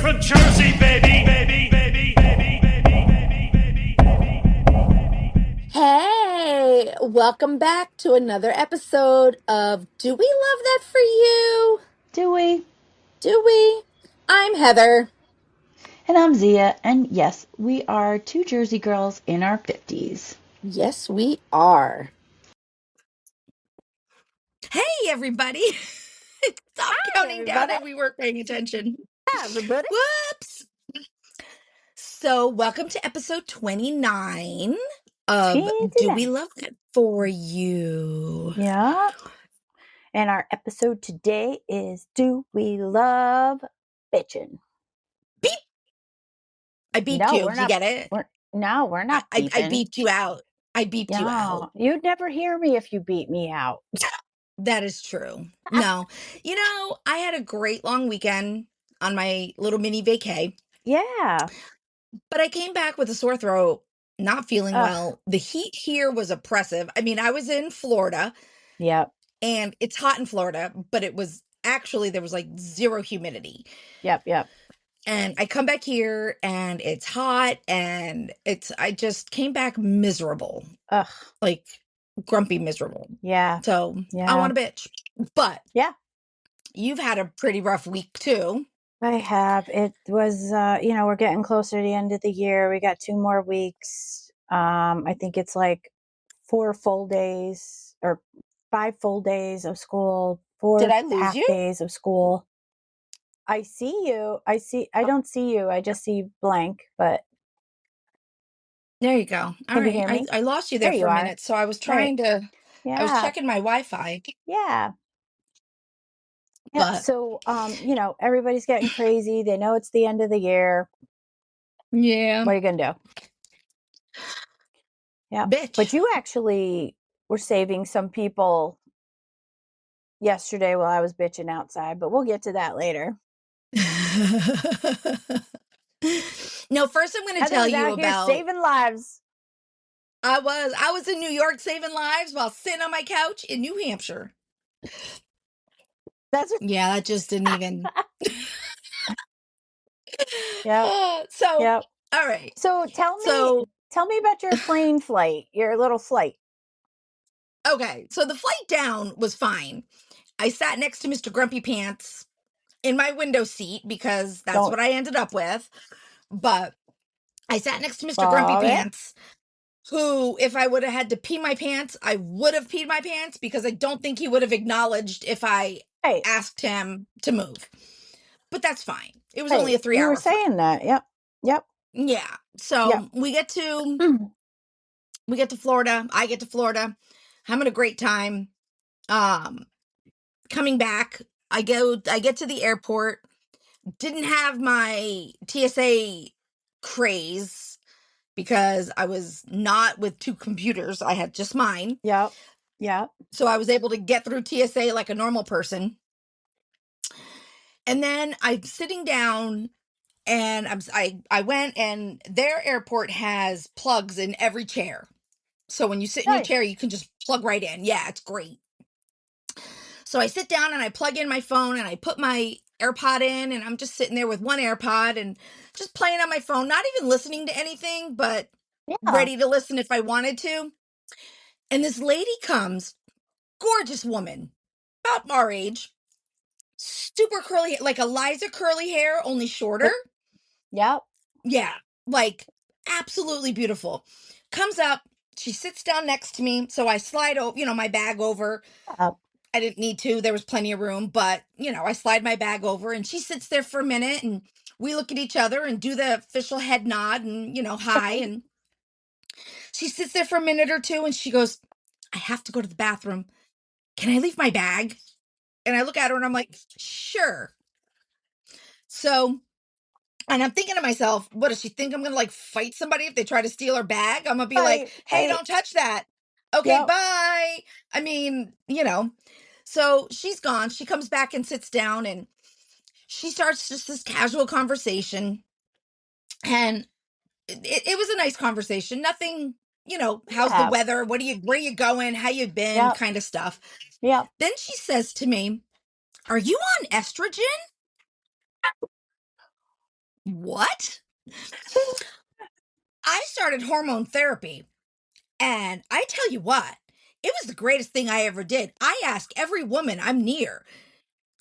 from Jersey, baby, baby, baby, baby, baby, baby, baby. Hey, welcome back to another episode of Do We Love That For You? Do we? Do we? I'm Heather. And I'm Zia, and yes, we are two Jersey girls in our 50s. Yes, we are. Hey, everybody. Stop counting down and we weren't paying attention. Hi, everybody. Whoops. So, welcome to episode 29 of Do We 29. Love That For You? Yeah. And our episode today is Do We Love Bitchin'? Beep. I beeped No, you. we're Did you not. get it? We're not I beeping. beeped you out. I beeped you out. No, you'd never hear me if you beat me out. That is true. No. I had a great long weekend on my little mini vacay, Yeah. but I came back with a sore throat, not feeling Ugh. well. The heat here was oppressive. I mean, I was in Florida. Yep. And it's hot in Florida, but it was actually there was like zero humidity. Yep. Yep. And I come back here and it's hot and I just came back miserable, Ugh. like grumpy miserable. Yeah. So I Yeah. want a bitch. But Yeah. you've had a pretty rough week too. I have. It was, we're getting closer to the end of the year. We got 2 more weeks. I think it's like 4 full days or 5 full days of school, Did 4 I lose half you? days of school. I see you. I don't see you. I just see blank, but There you go. All can you right. hear me? I lost you there There for you a are. minute. So I was Right. trying to, I was Yeah. checking my Wi-Fi. Yeah. Yeah. But So, everybody's getting crazy. They know it's the end of the year. yeah, What are you going to do? Yeah. But bitch. you actually were saving some people yesterday while I was bitching outside, but we'll get to that later. No, first I'm going to Heather tell was you out here about saving lives. I was in New York saving lives while sitting on my couch in New Hampshire. That's Yeah, that just didn't even. yeah. So, Yep. all right. So tell me about your plane flight, your little flight. Okay. So the flight down was fine. I sat next to Mr. Grumpy Pants in my window seat because that's Don't what I ended up with. But I sat next to Mr. Grumpy fall it. Pants, who, if I would have had to pee my pants, I would have peed my pants because I don't think he would have acknowledged if I Hey, asked him to move. But that's fine. It was hey, only a 3 you hour were flight. saying that. Yep. Yep. Yeah. So Yep. we get to Florida. I get to Florida. Having a great time. Coming back, I get to the airport. Didn't have my TSA craze because I was not with two computers. I had just mine. Yep. Yep. So I was able to get through TSA like a normal person. And then I'm sitting down and I went, and their airport has plugs in every chair. So when you sit in your Nice. chair, you can just plug right in. Yeah, it's great. So I sit down and I plug in my phone and I put my AirPod in, and I'm just sitting there with one AirPod and just playing on my phone, not even listening to anything, but Yeah. ready to listen if I wanted to. And this lady comes, gorgeous woman, about our age, super curly, like Eliza curly hair, only shorter. Yep. Yeah, like absolutely beautiful. Comes up, she sits down next to me, so I slide over, my bag over. Yep. I didn't need to. There was plenty of room, but I slide my bag over and she sits there for a minute and we look at each other and do the official head nod and, hi. And she sits there for a minute or two and she goes, I have to go to the bathroom. Can I leave my bag? And I look at her and I'm like, sure. So, and I'm thinking to myself, what does she think? I'm going to like fight somebody if they try to steal her bag? I'm going to be like, hey, don't touch that. Okay, Yep. bye. I mean, so she's gone. She comes back and sits down and she starts just this casual conversation. And it was a nice conversation. Nothing, how's the Yeah. weather? Where you going? How you been? Yep. Kind of stuff. Yep. Then she says to me, are you on estrogen? what? I started hormone therapy, and I tell you what, it was the greatest thing I ever did. I ask every woman I'm near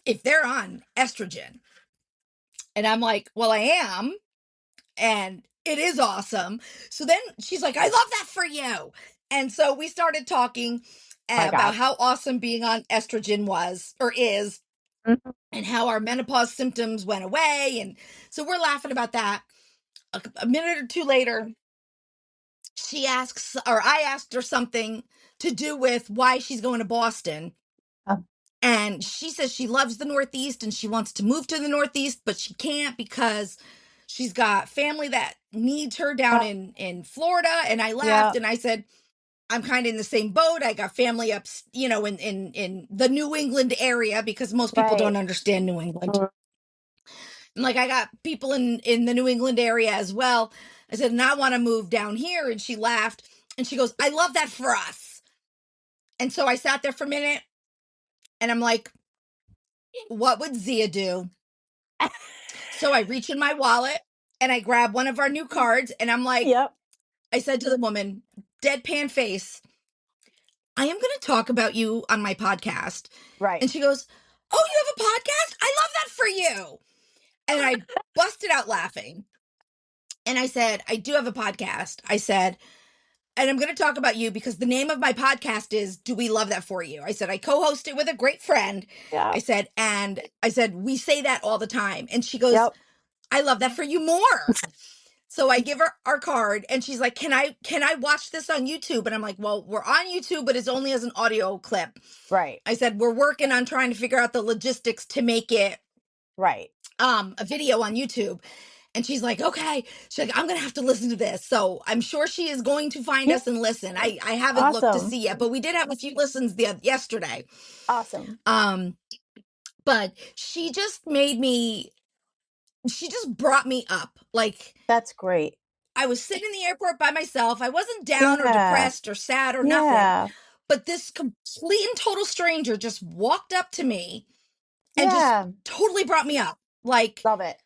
if they're on estrogen. And I'm like, well, I am. And it is awesome. So then she's like, I love that for you. And so we started talking My about God. how awesome being on estrogen was or is, Mhm. and how our menopause symptoms went away. And so we're laughing about that. A minute or two later, she asks, or I asked her something to do with why she's going to Boston. Oh, And she says she loves the Northeast and she wants to move to the Northeast, but she can't because she's got family that needs her down oh, in Florida. And I yeah, laughed and I said, I'm kind of in the same boat. I got family up, in the New England area, because most people right. don't understand New England. Mm. And like, I got people in the New England area as well. I said, and I want to move down here. And she laughed and she goes, I love that for us. And so I sat there for a minute and I'm like, what would Zia do? So I reach in my wallet and I grab one of our new cards and I'm like, Yep, I said to the woman, deadpan face, I am going to talk about you on my podcast. right. And she goes, oh, you have a podcast? I love that for you. And I busted out laughing. And I said, I do have a podcast. I said, and I'm going to talk about you because the name of my podcast is Do We Love That For You? I said, I co host it with a great friend. Yeah, I said, we say that all the time. And she goes, yep, I love that for you more. So I give her our card and she's like, can I watch this on YouTube? And I'm like, well, we're on YouTube, but it's only as an audio clip. right, I said, we're working on trying to figure out the logistics to make it right. a video on YouTube. And she's like, okay. She's like, I'm gonna have to listen to this. So I'm sure she is going to find Yeah, us and listen. I haven't looked to awesome, see yet, but we did have a few listens yesterday. awesome. But she just brought me up. Like, That's great. I was sitting in the airport by myself. I wasn't down or Yeah, depressed or sad or nothing. yeah, But this complete and total stranger just walked up to me and just yeah. totally brought me up. Like, Love it,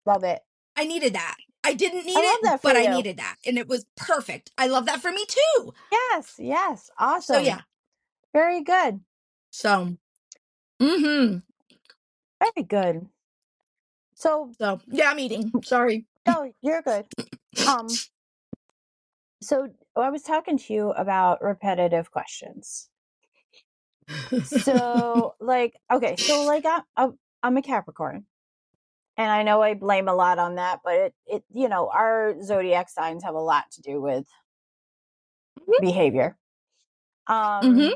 love it. I needed that. I didn't I need love it, that for but I you. needed that. And it was perfect. I love that for me too. Yes, yes, So yeah. awesome. Very good, So, mm-hmm. very good. So, So yeah, I'm eating. Sorry. no, you're good. So I was talking to you about repetitive questions. So, like, okay, so like I'm a Capricorn, and I know I blame a lot on that, but it our zodiac signs have a lot to do with behavior. Mm-hmm.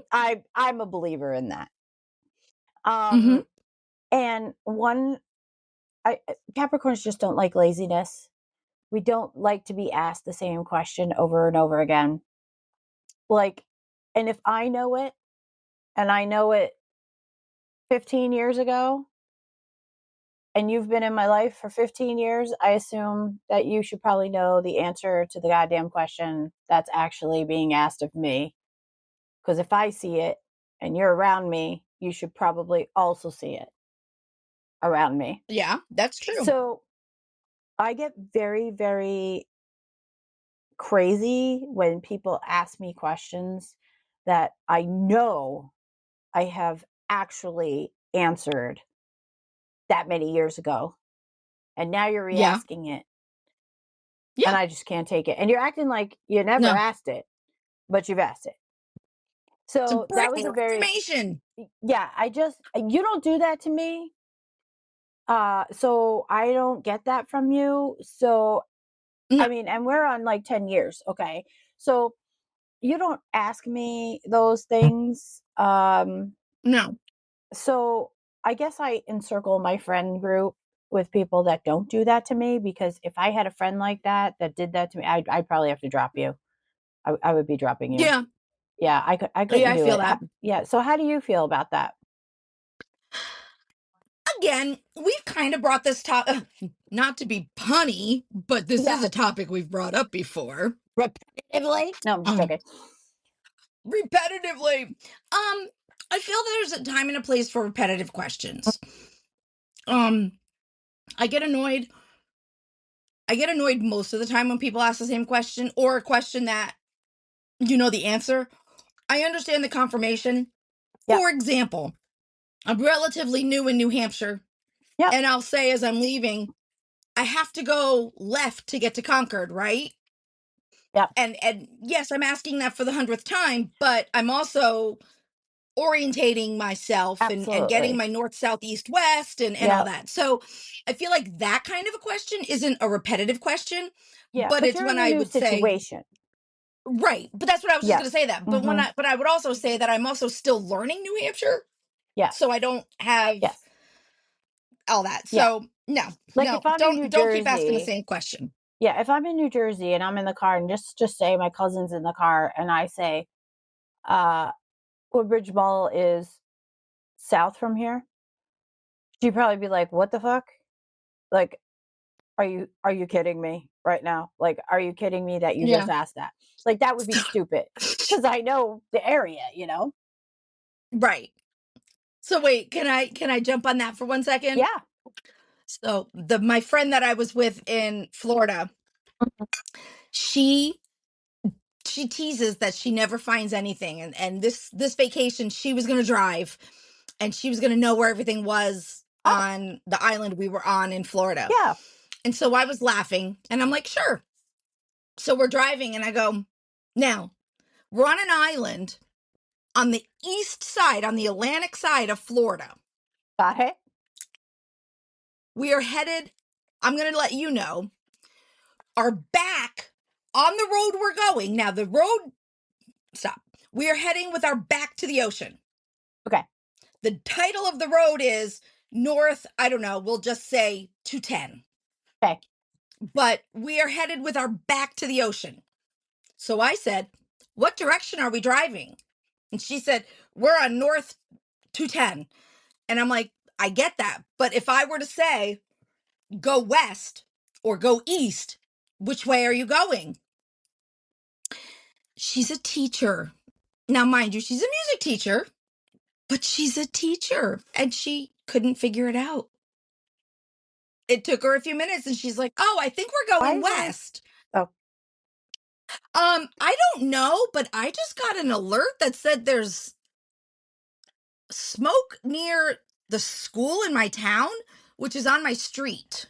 I'm a believer in that. Mm-hmm. And Capricorns just don't like laziness. We don't like to be asked the same question over and over again. Like, and if I know it, and I know it 15 years ago, and you've been in my life for 15 years, I assume that you should probably know the answer to the goddamn question that's actually being asked of me. Because if I see it and you're around me, you should probably also see it around me. Yeah, that's true. So I get very, very crazy when people ask me questions that I know I have actually answered that many years ago. And now you're Yeah. re-asking it. Yeah. And I just can't take it. And you're acting like you never No. asked it, but you've asked it. So It's that was breaking a very, information. yeah, you don't do that to me. So I don't get that from you. So, No. I mean, and we're on like 10 years. Okay. So you don't ask me those things. No. So I guess I encircle my friend group with people that don't do that to me, because if I had a friend like that did that to me, I'd probably have to drop you. I would be dropping you. Yeah. Yeah, I couldn't Yeah, I do feel it. that. Yeah. So how do you feel about that? Again, we've kind of brought this topic, not to be punny, but this is Yeah. a topic we've brought up before. Repetitively? No, I'm just joking. Repetitively. I feel there's a time and a place for repetitive questions. I get annoyed I get annoyed most of the time when people ask the same question or a question that you know the answer. I understand the confirmation. Yep. For example, I'm relatively new in New Hampshire, Yep. and I'll say as I'm leaving, I have to go left to get to Concord, right? Yep. And yes, I'm asking that for the 100th time, but I'm also orientating myself and getting Absolutely. my north, south, east, west and all Yep. that. So I feel like that kind of a question isn't a repetitive question, Yeah. but But it's you're in when a I new would say, situation. right. But that's what I was just gonna Yes. say that. But Mm-hmm. but I would also say that I'm also still learning New Hampshire. Yes. So I don't have Yes. all that. Yeah. So no, Like if I'm in New don't keep asking the Jersey, same question. yeah, if I'm in New Jersey and I'm in the car and just say my cousin's in the car and I say, Woodbridge Mall is south from here, she'd probably be like, what the fuck? Like, are you kidding me right now? Like, are you kidding me that you just Yeah. asked that? Like that would be stupid. Because I know the area, you know? Right. So wait, can I jump on that for 1 second? Yeah. So my friend that I was with in Florida, she she teases that she never finds anything, and this vacation she was going to drive and she was going to know where everything was Oh, on the island we were on in Florida. yeah. And so I was laughing and I'm like, "Sure." So we're driving and I go, "Now, we're on an island on the east side, on the Atlantic side of Florida. Got it. We are headed, I'm going to let you know, are back on the road we're going. Now the road, stop. We are heading with our back to the ocean. Okay. The title of the road is North, I don't know, we'll just say 210. Okay. But we are headed with our back to the ocean. So I said, "What direction are we driving?" And she said, "We're on North 210." And I'm like, "I get that. But if I were to say, go west or go east, which way are you going?" She's a teacher. Now, mind you, she's a music teacher, but she's a teacher and she couldn't figure it out. It took her a few minutes and she's like, "Oh, I think we're Why going is my, west." oh, I don't know, but I just got an alert that said there's smoke near the school in my town, which is on my street.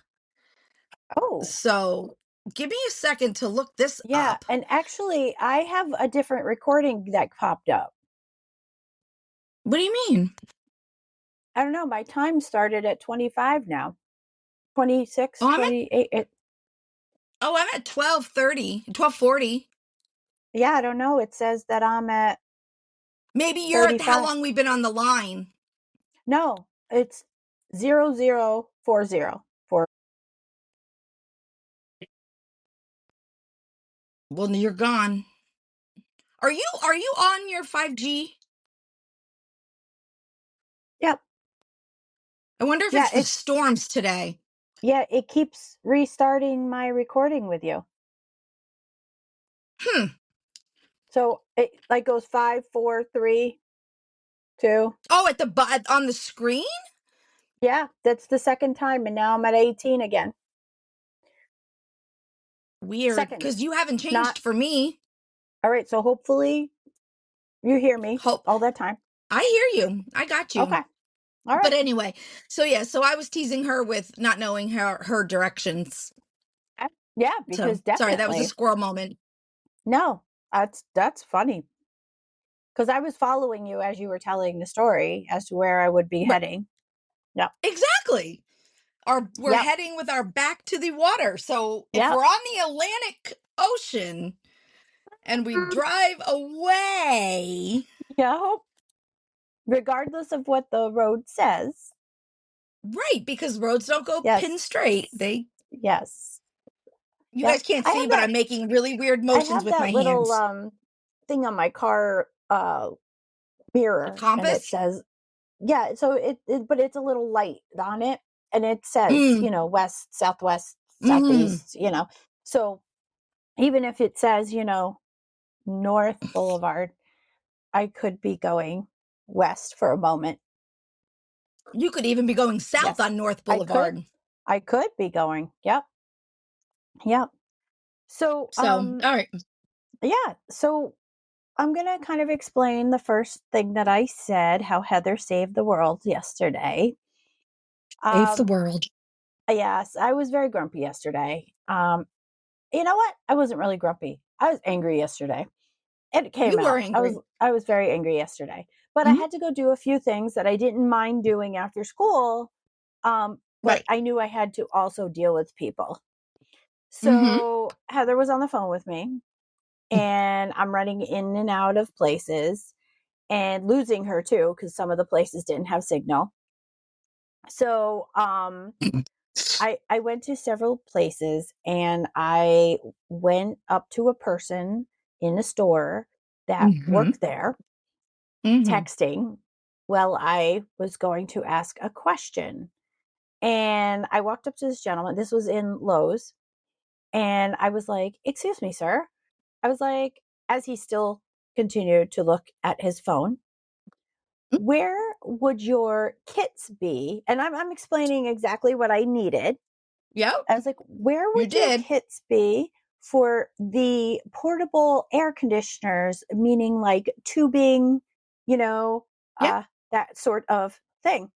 oh, So give me a second to look this yeah. up. And actually, I have a different recording that popped up. What do you mean? I don't know. My time started at 25 now. 26, Oh, 28. I'm at 12:30, 12:40. Yeah, I don't know. It says that I'm at Maybe you're at how 35. long we've been on the line. No, it's 0040. Well, you're gone. Are you on your 5G? Yep. I wonder if Yeah, it's the storms today. it keeps restarting my recording with you. Hmm. So it like goes 5, 4, 3, 2. Oh, on the screen? Yeah, that's the second time, and now I'm at 18 again. Weird, because Seconds, you haven't not changed for me. all right. So hopefully you hear me Hope all that time. I hear you. I got you. Okay. All But right. anyway, so yeah, so I was teasing her with not knowing her directions. Yeah, So because sorry, that was a definitely. squirrel moment. No, that's funny. Because I was following you as you were telling the story as to where I would be Right. heading. Yep. Exactly. We're Yep. heading with our back to the water. So if Yep. we're on the Atlantic Ocean and we drive away, Yep. Regardless of what the road says. right, because roads don't go pin Yes. straight. They Yes. You Yep. guys can't see, but I'm making really weird I motions have with my that little hands. thing on my car A mirror, and it compass? says, yeah, so but it's a little light on it, and it says, Mm. west, southwest, Mm. southeast, so even if it says, North Boulevard, I could be going west for a moment. You could even be going south Yes, on North I could. Boulevard. I could be going. Yep. Yep. So, So, all right. yeah. So I'm going to kind of explain the first thing that I said, how Heather saved the world yesterday. Save the Um, world. yes, I was very grumpy yesterday. You know what? I wasn't really grumpy. I was angry yesterday. It came You were out. angry. I was very angry yesterday. But I Mhm. had to go do a few things that I didn't mind doing after school. But Right. I knew I had to also deal with people. Mm-hmm. So Heather was on the phone with me, and I'm running in and out of places and losing her too, because some of the places didn't have signal. So I went to several places, and I went up to a person in a store that Mm-hmm. worked there, Mm-hmm. texting while I was going to ask a question. And I walked up to this gentleman. This was in Lowe's. And I was like, "Excuse me, sir." I was like, as he still continued to look at his phone, "Where would your kits be?" And I'm explaining exactly what I needed. Yep. I was like, "Where You would your did. kits be for the portable air conditioners?" Meaning like tubing, you know, Yeah. that sort of thing.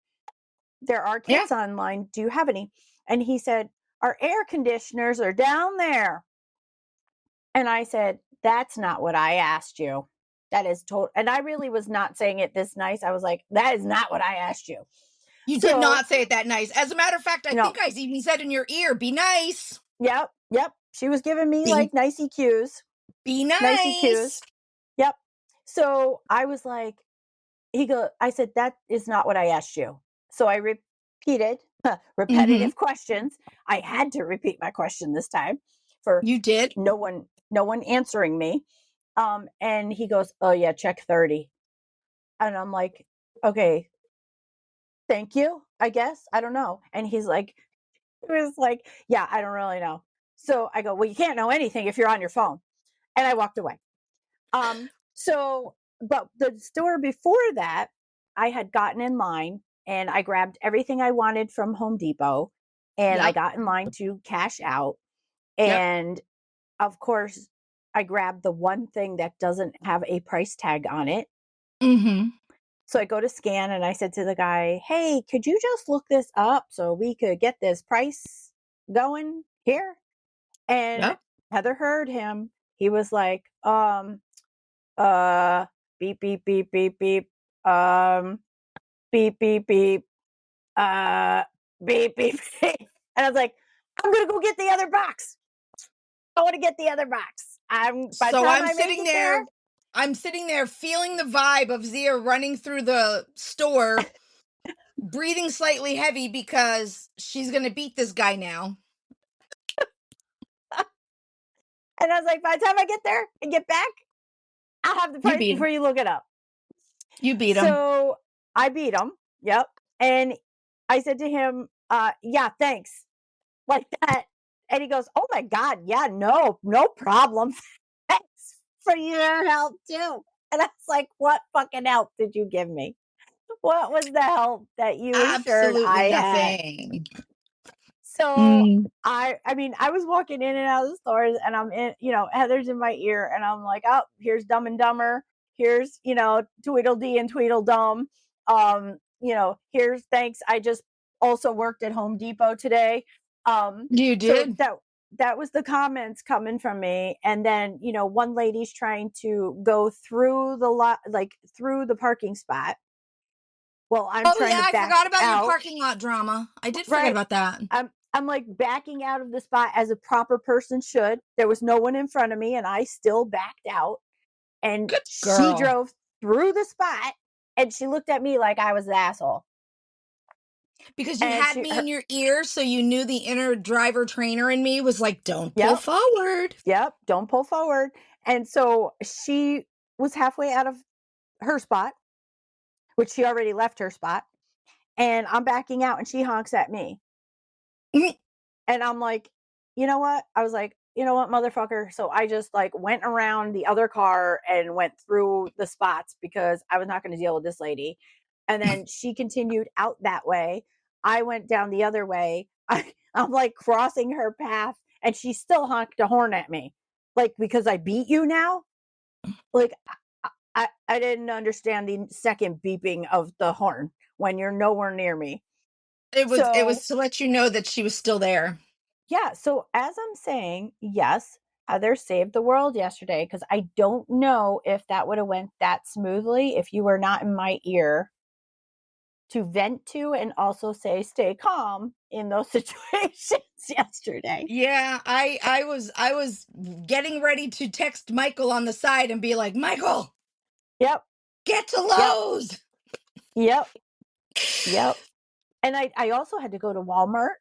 "There are Yeah. kits online. Do you have any?" And he said, "Our air conditioners are down there." And I said, "That's not what I asked you. That is total." And I really was not saying it this nice. I was like, "That is not what I asked you." You did So, not say it that nice. As a matter of fact, I think no, I even said in your ear, be nice. yep. She was giving me Be like nicey cues, be nicey nice. cues. Yep. So I was like, I said, "That is not what I asked you." So I repeated Mm-hmm. repetitive questions. I had to repeat my question this time for You did. no one answering me. And he goes, "Oh yeah, check 30." And I'm like, "Okay, thank you, I guess. I don't know." And he was like, "Yeah, I don't really know." So I go, "Well, you can't know anything if you're on your phone." And I walked away. So, but the store before that, I had gotten in line and I grabbed everything I wanted from Home Depot, and I Yep. got in line to cash out. Yep. And of course, I grabbed the one thing that doesn't have a price tag on it. Mm-hmm. So I go to scan, and I said to the guy, "Hey, could you just look this up so we could get this price going here?" And Yep. Heather heard him. He was like, uh, beep, beep, beep, beep, beep, um, beep, beep, beep, uh, beep, beep, beep. And I was like, "I'm going to go get the other box. I want to get the other box." By the So time I make it there, I'm sitting there feeling the vibe of Zia running through the store, breathing slightly heavy because she's gonna beat this guy now. and I was like, by the time I get there and get back, I'll have the You price beat him. before you look it up. You beat him. So I beat him. Yep. And I said to him, "Yeah, thanks." Like that. And he goes, "Oh my God. Yeah, no problem. Thanks for your help too." And I was like, "What fucking help did you give me? What was the help that you assured Absolutely I had?" nothing. So Mm. I mean, I was walking in and out of the stores, and I'm in, Heather's in my ear, and I'm like, "Oh, here's Dumb and Dumber. Here's, Tweedledee and Tweedledum. Here's thanks. I just also worked at Home Depot today." You So did. that was the comments coming from me. And then, one lady's trying to go through the lot, like through the parking spot. Well, I'm Oh trying yeah, to I back forgot about your out. parking lot drama. I did forget Right. about that. I'm like backing out of the spot as a proper person should. There was no one in front of me, and I still backed out. And Good she girl. drove through the spot, and she looked at me like I was the asshole. Because you And had me in your ear, so you knew the inner driver trainer in me was like, don't pull yep, forward. don't pull forward. And so she was halfway out of her spot, which she already left her spot. And I'm backing out, and she honks at me. Mm. And I'm like, "You know what?" I was like, "You know what, motherfucker?" So I just like went around the other car and went through the spots because I was not going to deal with this lady. And then she continued out that way. I went down the other way. I'm like crossing her path, and she still honked a horn at me. Like, because I beat you now? Like, I didn't understand the second beeping of the horn when you're nowhere near me. It So, was to let you know that she was still there. yeah. So, as I'm saying, yes, Heather saved the world yesterday, because I don't know if that would have went that smoothly if you were not in my ear to vent to and also say stay calm in those situations yesterday. Yeah, I was getting ready to text Michael on the side and be like, Michael, Yep. get to Yep. Lowe's. Yep. Yep. And I also had to go to Walmart.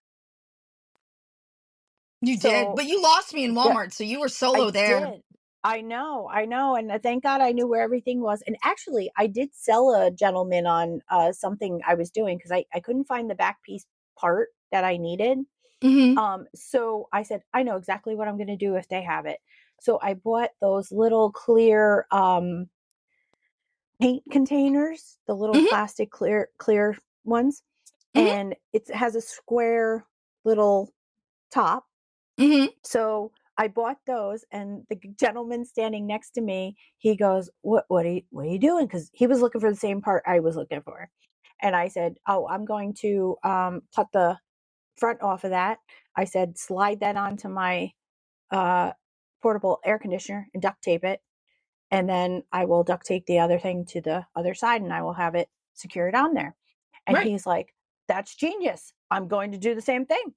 You did, So, but you lost me in yeah, Walmart, so you were I solo there. did. I know. And thank God I knew where everything was. And actually, I did sell a gentleman on something I was doing, because I couldn't find the back piece part that I needed. Hmm. So I said, I know exactly what I'm going to do if they have it. So I bought those little clear paint containers, the little Hmm. plastic clear ones, Hmm. and it has a square little top. Hmm. So I bought those, and the gentleman standing next to me, he goes, what are you doing? Because he was looking for the same part I was looking for. And I said, oh, I'm going to cut the front off of that. I said, slide that onto my portable air conditioner and duct tape it. And then I will duct tape the other thing to the other side, and I will have it secured on there. And Right. he's like, that's genius. I'm going to do the same thing.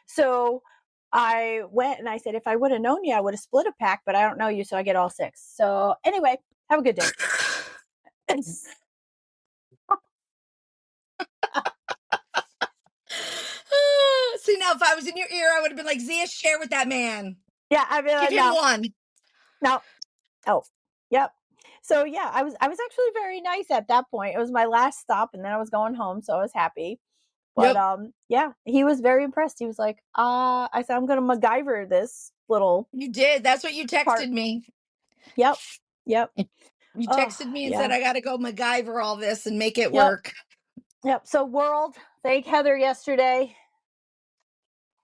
So I went and I said, if I would have known you, I would have split a pack, but I don't know you, so I get all 6. So anyway, have a good day. See, now if I was in your ear, I would have been like, Zia, share with that man. Yeah, I Give mean, him no, one. no, oh, yep. So yeah, I was actually very nice at that point. It was my last stop, and then I was going home, so I was happy. But Yep, yeah, he was very impressed. He was like, I said, I'm gonna MacGyver this little you did. That's what you part. texted me. Yep. Yep. You Oh, texted me and said, yeah. I got to go MacGyver all this and make it Yep. work. Yep. So world, thank Heather yesterday.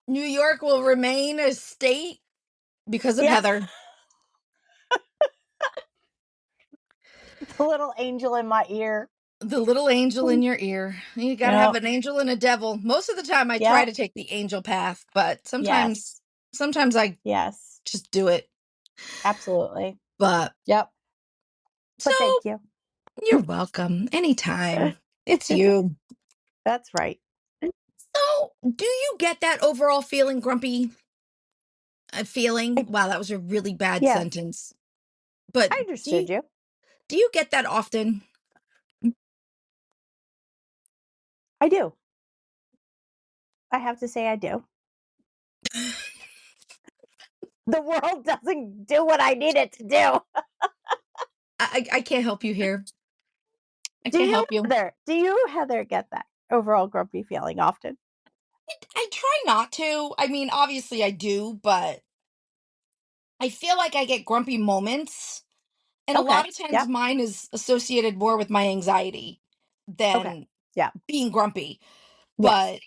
New York will remain a state because of Yeah. Heather. The little angel in my ear. The little angel in your ear. You got to have Yep. an angel and a devil. Most of the time I try Yep. to take the angel path, but Yes. sometimes I Yes. just do it. Absolutely. But Yep. so But thank you. you're welcome anytime. It's you. That's right. So, do you get that overall feeling grumpy feeling? I, Wow, that was a really bad yes. sentence. But I understood you. do you get that often? I do. I have to say I do. The world doesn't do what I need it to do. I can't help you here. I Do can't you, help you. Heather? Do you, Heather, get that overall grumpy feeling often? I try not to. I mean, obviously I do, but I feel like I get grumpy moments. And a Okay. lot of times Yep. mine is associated more with my anxiety Okay. than Yeah. being grumpy. Yes. But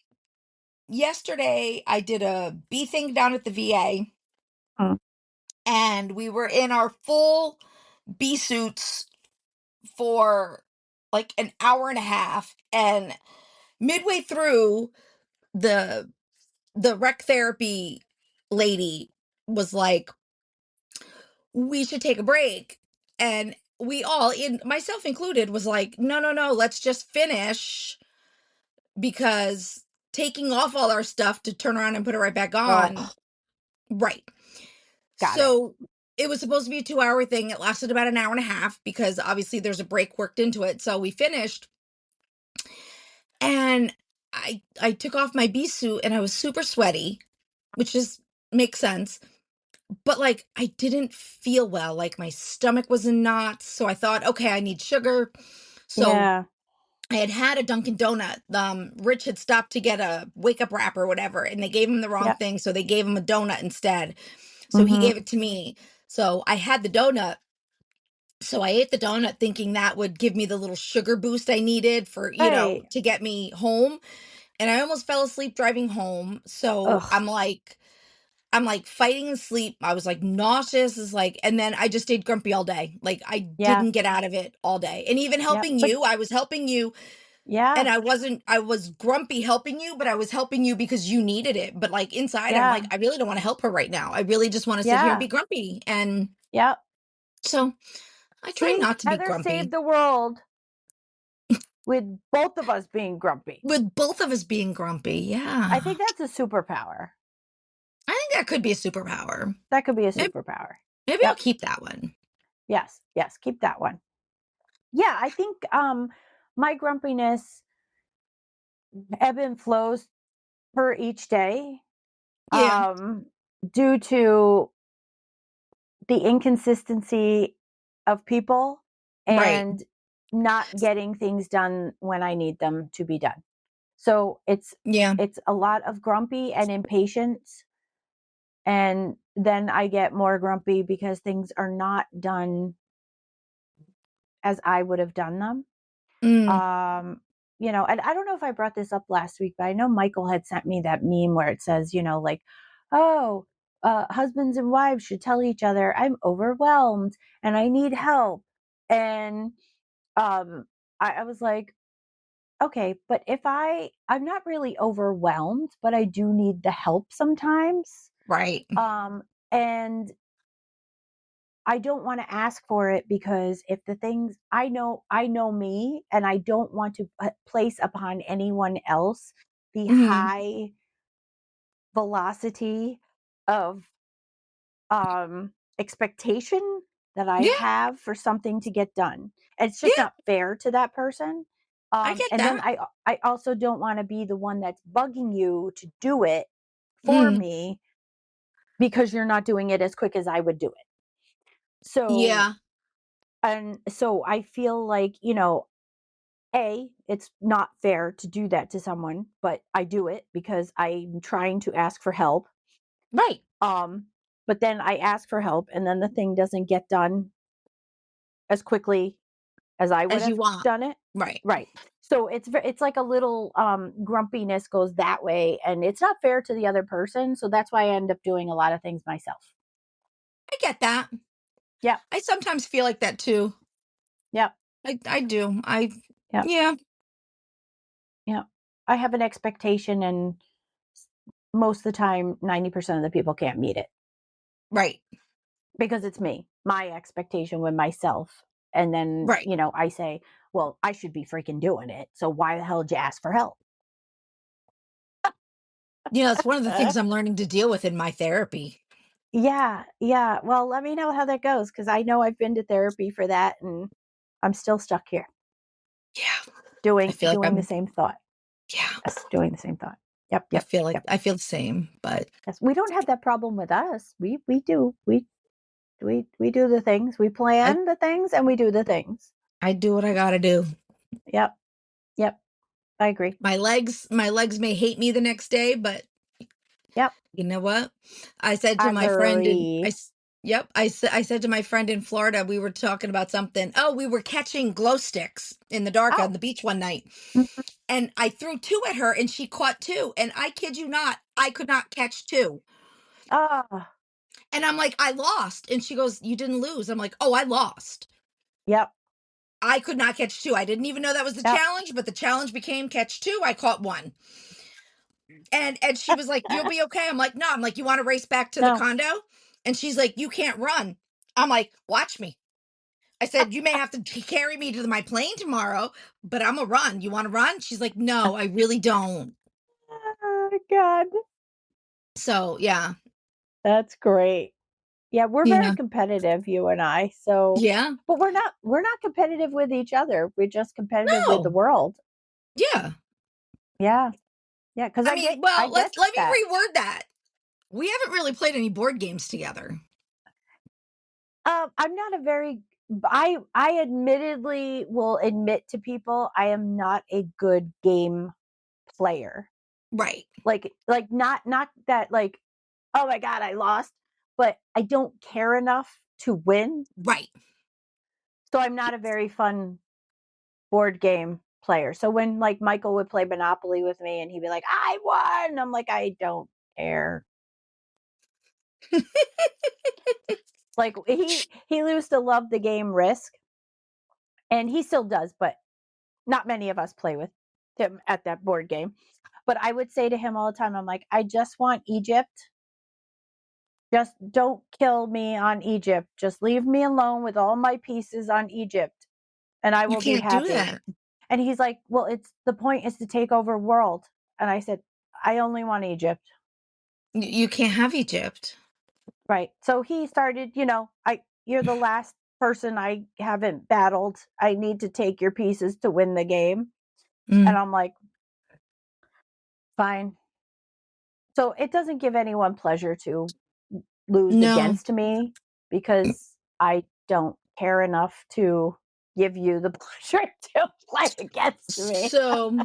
yesterday I did a bee thing down at the VA, Mm. and we were in our full bee suits for like an hour and a half. And midway through, the rec therapy lady was like, we should take a break. And we all, in myself included, was like, no, no, no, let's just finish, because taking off all our stuff to turn around and put it right back on. Oh, Right. got it. So it was supposed to be a 2-hour thing. It lasted about an hour and a half because obviously there's a break worked into it. So we finished, and I took off my bee suit and I was super sweaty, which is makes sense. But like I didn't feel well. Like my stomach was in knots. So I thought, okay, I need sugar. So Yeah. I had a Dunkin' Donut. Rich had stopped to get a wake up wrap or whatever, and they gave him the wrong Yep. thing. So they gave him a donut instead. So he Mm-hmm. gave it to me. So I had the donut. So I ate the donut thinking that would give me the little sugar boost I needed for, Right. to get me home. And I almost fell asleep driving home. So Ugh. I'm like, I'm like fighting in sleep. I was like nauseous, is like, and then I just stayed grumpy all day. Like I Yeah. didn't get out of it all day. And even Yeah. helping But you, I was helping you, and yeah. I was grumpy helping you, but I was helping you because you needed it. But like inside, I'm like, Yeah. I really don't want to help her right now. I really just want to sit here and Yeah. be grumpy. And Yeah. so I try See, not to be Heather saved grumpy the world with both of us being grumpy. with both of us being grumpy. Yeah. I think that's a superpower. I think that could be a superpower. That could be a Maybe, superpower. maybe I'll Yep. keep that one. Yes. Yes. Keep that one. Yeah. I think my grumpiness ebb and flows per each day Yeah. due to the inconsistency of people Right. and not getting things done when I need them to be done. So Yeah. it's a lot of grumpy and impatience, and then I get more grumpy because things are not done as I would have done them. Mm, And I don't know if I brought this up last week, but I know Michael had sent me that meme where it says, like, oh, husbands and wives should tell each other, I'm overwhelmed and I need help. And I was like, okay, but if I'm not really overwhelmed, but I do need the help sometimes. right. And I don't want to ask for it because if the things I know me, and I don't want to place upon anyone else the Hmm. high velocity of expectation that I Yeah. have for something to get done. It's just Yeah. not fair to that person. I get And then that. I also don't want to be the one that's bugging you to do it for Mm, me because you're not doing it as quick as I would do it. So yeah. and so I feel like, it's not fair to do that to someone, but I do it because I'm trying to ask for help. Right. But then I ask for help and then the thing doesn't get done as quickly as I would As you have want. done it. Right. Right. So it's like a little grumpiness goes that way, and it's not fair to the other person. So that's why I end up doing a lot of things myself. I get that. Yep. I sometimes feel like that too. Yep. I do. Yep. Yeah. Yep. I have an expectation, and most of the time, 90% of the people can't meet it Right. because it's me, my expectation with myself. And then, Right. I say, well, I should be freaking doing it. So why the hell did you ask for help? It's one of the things I'm learning to deal with in my therapy. Yeah. Yeah. Well, let me know how that goes because I know I've been to therapy for that and I'm still stuck here Yeah. I doing feel like doing the same thought. yeah. Yes, doing the same thought. Yep. I Yep. feel like Yep. I feel the same, but Yes. We don't have that problem with us. We do. We do the things. We I plan the things and we do the things. I do what I gotta do. Yep. Yep. I agree. My legs may hate me the next day, but Yep. you know what? I said to my friend in Agree. yep, I said to my friend in Florida, we were talking about something. Oh, we were catching glow sticks in the dark on Oh. the beach one night. Mhm. And I threw two at her and she caught two. And I kid you not, I could not catch two. Ah. And I'm like, I lost. And she goes, you didn't lose. I'm like, oh, I lost. Yep. I could not catch two. I didn't even know that was the Yep. challenge, but the challenge became catch two. I caught one. And she was like, you'll be okay. I'm like, no. I'm like, you want to race back to the No. condo? And she's like, you can't run. I'm like, watch me. I said, you may have to carry me to my plane tomorrow, but I'm a run. You want to run? She's like, no, I really don't. Oh, God. So yeah. That's great. Yeah, we're very Yeah. competitive, you and I. So, Yeah. but we're not competitive with each other. We're just competitive with the No. world. Yeah. Yeah. Yeah, because I I mean, get well, I get let me that. reword that. We haven't really played any board games together. I'm not a very I admittedly will admit to people I am not a good game player. Right. Like not that like, oh my God, I lost, but I don't care enough to win. Right. So I'm not a very fun board game player. So when like Michael would play Monopoly with me and he'd be like, I won, I'm like, I don't care. Like he used to love the game Risk, and he still does, but not many of us play with him at that board game. But I would say to him all the time, I'm like, I just want Egypt. Just don't kill me on Egypt. Just leave me alone with all my pieces on Egypt, and I You will be can't do happy. that. And he's like, well, it's the point is to take over world. And I said, I only want Egypt. You can't have Egypt. Right. So he started, you're the last person I haven't battled. I need to take your pieces to win the game. Mm. And I'm like, fine. So it doesn't give anyone pleasure to lose No. against me because I don't care enough to give you the pleasure to play against me. So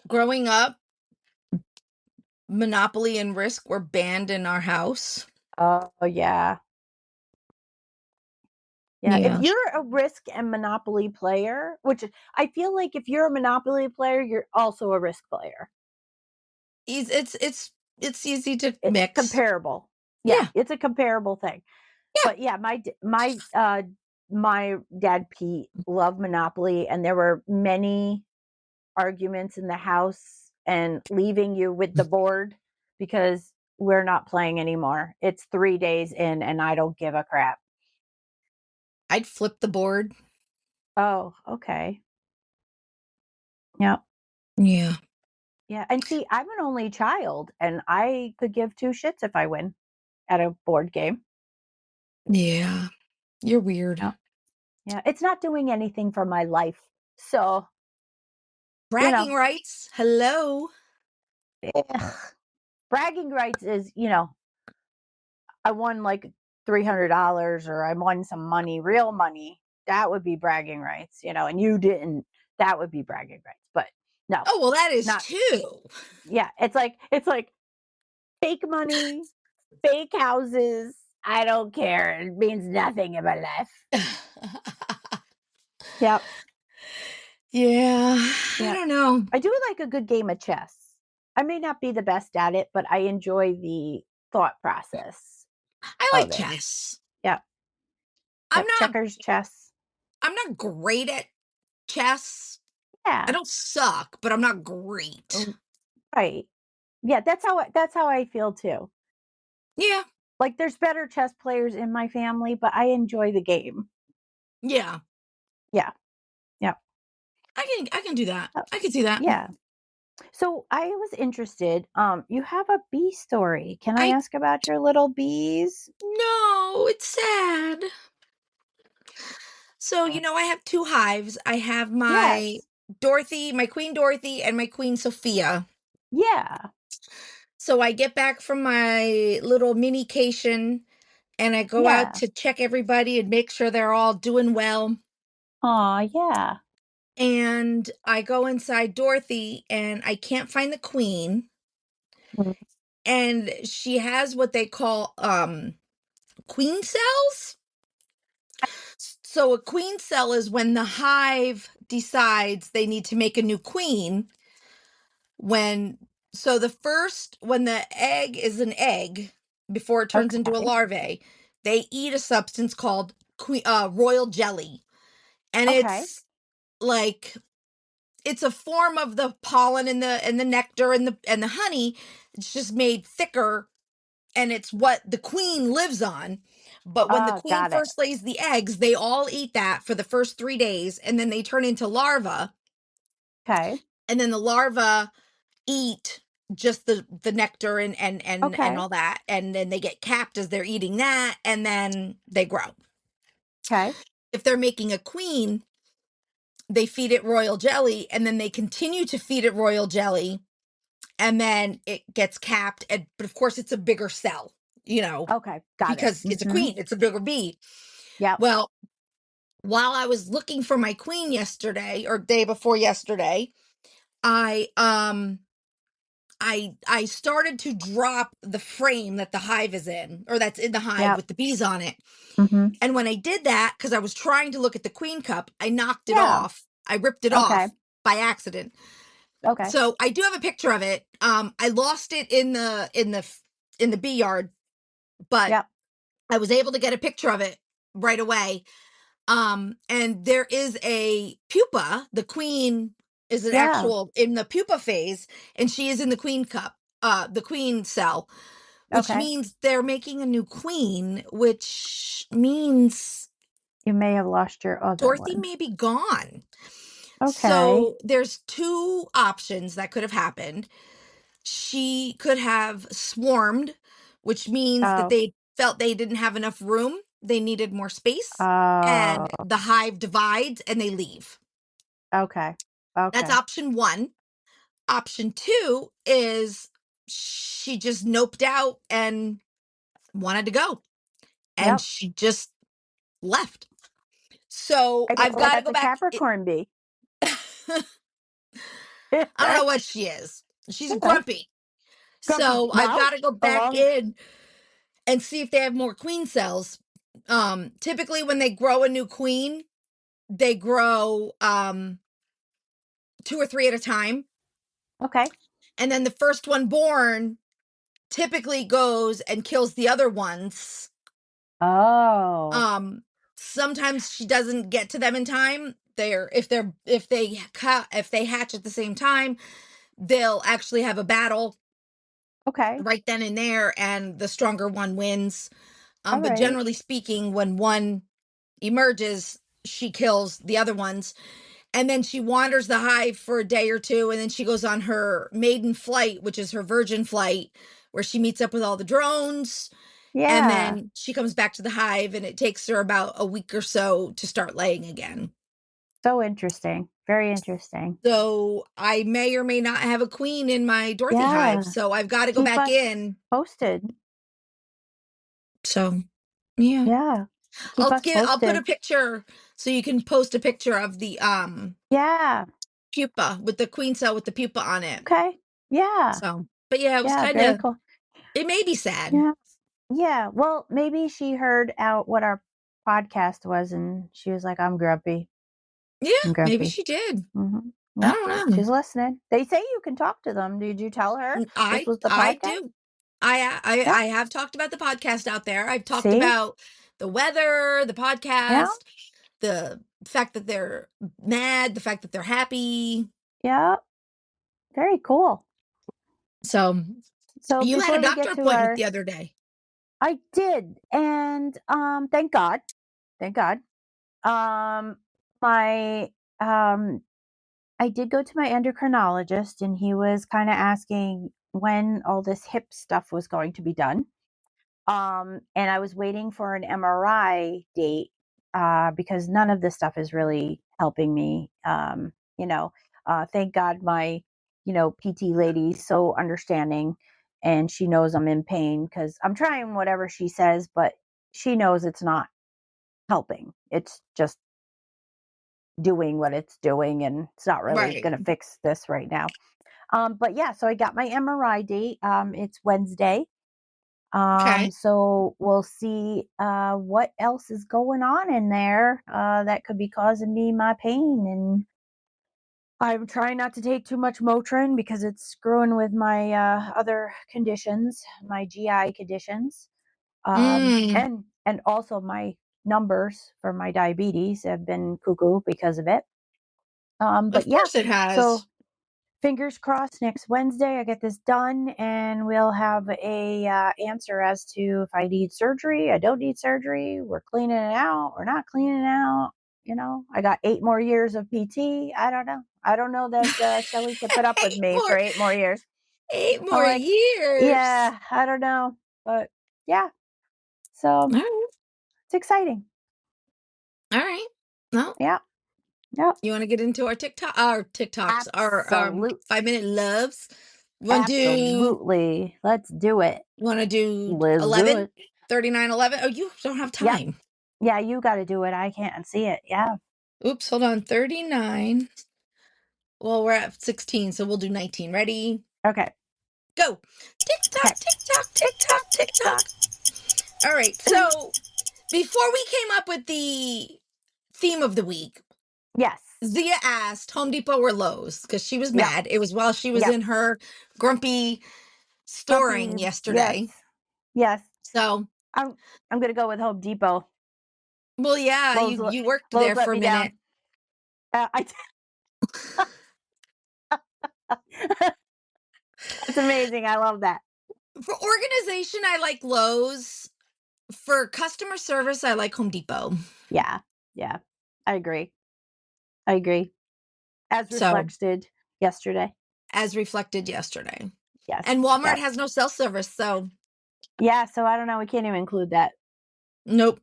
growing up, Monopoly and Risk were banned in our house. Oh, yeah. Yeah, if you're a Risk and Monopoly player, which I feel like if you're a Monopoly player, you're also a Risk player. It's easy to It's mix. comparable. Yeah. Yeah, it's a comparable thing. Yeah. But yeah, my dad Pete loved Monopoly, and there were many arguments in the house and leaving you with the board because we're not playing anymore. It's 3 days in and I don't give a crap. I'd flip the board. Oh, okay. Yeah. Yeah. Yeah. And see, I'm an only child and I could give two shits if I win at a board game. Yeah. You're weird. Yeah. Yeah. It's not doing anything for my life. So Bragging rights. Hello. bragging rights is, I won like $300 or I won some money, real money. That would be bragging rights, and you didn't. That would be bragging rights. But no. Oh, well, that is not too. Yeah, it's like fake money, fake houses. I don't care. It means nothing in my life. Yep. Yeah. Yeah. I don't know. I do like a good game of chess. I may not be the best at it, but I enjoy the thought process. I like of it. chess. Yeah. I'm not checkers, chess. I'm not great at chess. Yeah. I don't suck, but I'm not great. Right. Yeah, that's how I feel too. Yeah. Like there's better chess players in my family, but I enjoy the game. Yeah. Yeah. Yeah. I can do that. I can see that. Yeah. So I was interested. You have a bee story. Can I ask about your little bees? No, it's sad. So, I have two hives. I have my Yes. Dorothy, my Queen Dorothy, and my Queen Sophia. Yeah. So I get back from my little mini-cation and I go out to check everybody and make sure they're all doing well. Aw, yeah. And I go inside Dorothy and I can't find the queen. Mm. And she has what they call queen cells. So a queen cell is when the hive decides they need to make a new queen. When the egg is an egg before it turns into a larvae, they eat a substance called royal jelly. And it's like it's a form of the pollen and the nectar and the honey. It's just made thicker, and it's what the queen lives on. But when the queen first lays the eggs, they all eat that for the first 3 days, and then they turn into larvae. Okay. And then the larvae eat just the nectar and all that, and then they get capped as they're eating that, and then they grow. Okay. If they're making a queen, they feed it royal jelly, and then they continue to feed it royal jelly, and then it gets capped. But of course, it's a bigger cell, Okay. Got because it. it's a queen, it's a bigger bee. Yeah. Well, while I was looking for my queen yesterday or day before yesterday, I started to drop the frame that the hive is in, or that's in the hive with the bees on it. Mm-hmm. And when I did that, because I was trying to look at the queen cup, I knocked it off. I ripped it off by accident. Okay. So I do have a picture of it. I lost it in the bee yard but Yep. I was able to get a picture of it right away. And there is a pupa. The queen is an Yeah. actual in the pupa phase, and she is in the queen cup, the queen cell, which Okay. means they're making a new queen, which means You may have lost your other Dorothy one. may be gone. Okay. So there's two options that could have happened. She could have swarmed, which means that Oh. they felt they didn't have enough room. They needed more space, Oh. and the hive divides and they leave. Okay. That's Okay. option one. Option two is she just noped out and wanted to go, and Yep. she just left. So Like I've like got to at go the back. Capricorn bee. I don't know what she is. She's grumpy. Grumpy. So I've Well, got to go back along. in and see if they have more queen cells. Typically when they grow a new queen, they grow 2 or 3 at a time. Okay. And then the first one born typically goes and kills the other ones. Oh. Sometimes she doesn't get to them in time. If they hatch at the same time, they'll actually have a battle Okay. right then and there, and the stronger one wins. All But right. generally speaking, when one emerges, she kills the other ones. And then she wanders the hive for a day or two, and then she goes on her maiden flight, which is her virgin flight, where she meets up with all the drones. And Yeah. then she comes back to the hive, and it takes her about a week or so to start laying again. So interesting. Very interesting. So I may or may not have a queen in my Dorothy hive. Yeah. So I've got to go Keep back us in. posted. So yeah. Yeah. Keep us I'll put a posted. picture so you can post a picture of the Yeah. pupa with the queen cell with the pupa on it. Okay. Yeah. So, but yeah, it was Yeah. kind Very of, cool. it made me sad. Yeah. Yeah. Well, maybe she heard out what our podcast was and she was like, I'm grumpy. Yeah, I'm maybe grumpy. she did. Mm-hmm. I Yep. don't know. She's listening. They say you can talk to them. Did you tell her this was the I podcast? do. Yeah. I have talked about the podcast out there. I've talked See? about the weather, the Yeah. podcast, the fact that they're mad, the fact that they're happy. Yeah. Very cool. So So you had a before we doctor get to appointment our, the other day. I did, and thank God, thank God. My I did go to my endocrinologist, and he was kind of asking when all this hip stuff was going to be done. And I was waiting for an MRI date because none of this stuff is really helping me. Thank God my, PT lady's so understanding and she knows I'm in pain because I'm trying whatever she says, but she knows it's not helping. It's just doing what it's doing and it's not really Right. going to fix this right now. But yeah, so I got my MRI date. It's Wednesday. Okay. So we'll see what else is going on in there that could be causing me my pain. And I'm trying not to take too much Motrin because it's screwing with my other conditions, my GI conditions, Mm, and also my numbers for my diabetes have been cuckoo because of it. But of yeah, course it so has. fingers crossed next Wednesday I get this done and we'll have a answer as to if I need surgery, I don't need surgery, we're cleaning it out, we're not cleaning it out. I got 8 more years of PT. I don't know. I don't know that Shelly can put up with eight me for more 8 more years. eight I'm more like, years. yeah, I don't know. But yeah, so All right. it's exciting. All right. Well, Yeah. Yep. you want to get into our TikToks, our Absolute. 5-minute loves? Absolutely. Let's do it. Want to do Let's do 11? it. 39, 11? Oh, you don't have Yep. time. Yeah, you got to do it. I can't see it. Yeah. Oops, hold on. 39. Well, we're at 16, so we'll do 19. Ready? Okay. Go. TikTok, Okay. TikTok, TikTok, TikTok. All right. So before we came up with the theme of the week, Yes. Zia asked Home Depot or Lowe's because she was Yep. mad. It was while she was Yep. in her grumpy storing Grumpy. yesterday. Yes. Yes. So, I'm gonna go with Home Depot. well, yeah, Lowe's, you worked Lowe's there let for a me minute. down. I That's amazing. I love that. For organization, I like Lowe's. For customer service, I like Home Depot. Yeah, yeah, I agree. I agree. As So, reflected yesterday. as reflected yesterday. Yes. And Walmart Yep. has no cell service, so Yeah. So I don't know. We can't even include that. nope.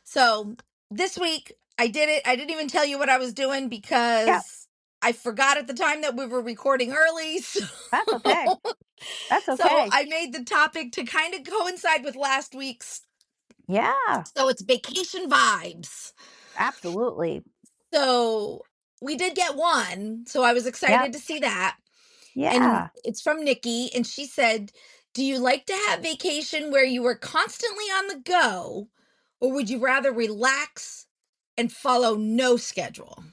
So, this week I did it. I didn't even tell you what I was doing Yep. because I forgot at the time that we were recording early. That's okay. That's So okay. I made the topic to kind of coincide with last week's. Yeah. So it's vacation vibes. Absolutely. So we did get one. So I was Yep. excited to see that. And Yeah. it's from Nikki. And she said, do you like to have vacation where you are constantly on the go? Or would you rather relax and follow no schedule?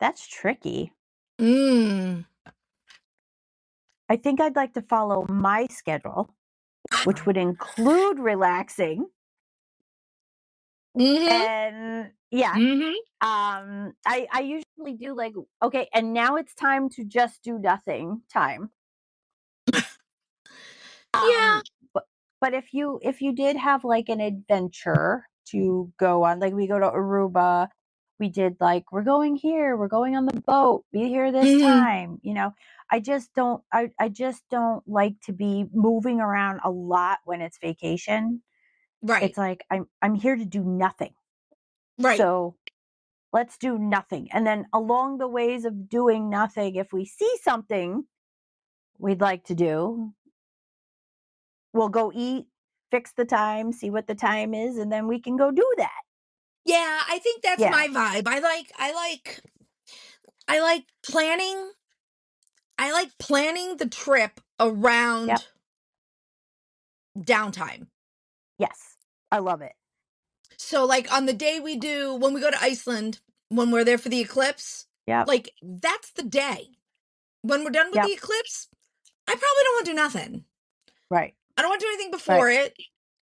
That's tricky. Mm. I think I'd like to follow my schedule, which would include relaxing. Mm-hmm. And yeah, Mm-hmm. I usually do like, okay, and now it's time to just do nothing time. Yeah. But if you did have like an adventure to go on, like we go to Aruba, we did like we're going here, we're going on the boat, be here this Mm-hmm. time, I just don't like to be moving around a lot when it's vacation. Right. It's like I'm here to do nothing. Right. So let's do nothing. And then along the ways of doing nothing, if we see something we'd like to do, we'll go eat, fix the time, see what the time is, and then we can go do that. Yeah, I think that's Yeah. my vibe. I like planning. I like planning the trip Yep. around downtime. Yes. I love it. So like on the day when we go to Iceland, when we're there for the eclipse, Yep. like that's the day. When we're done with the Yep. eclipse, I probably don't want to do nothing. Right. I don't want to do anything Right. before it.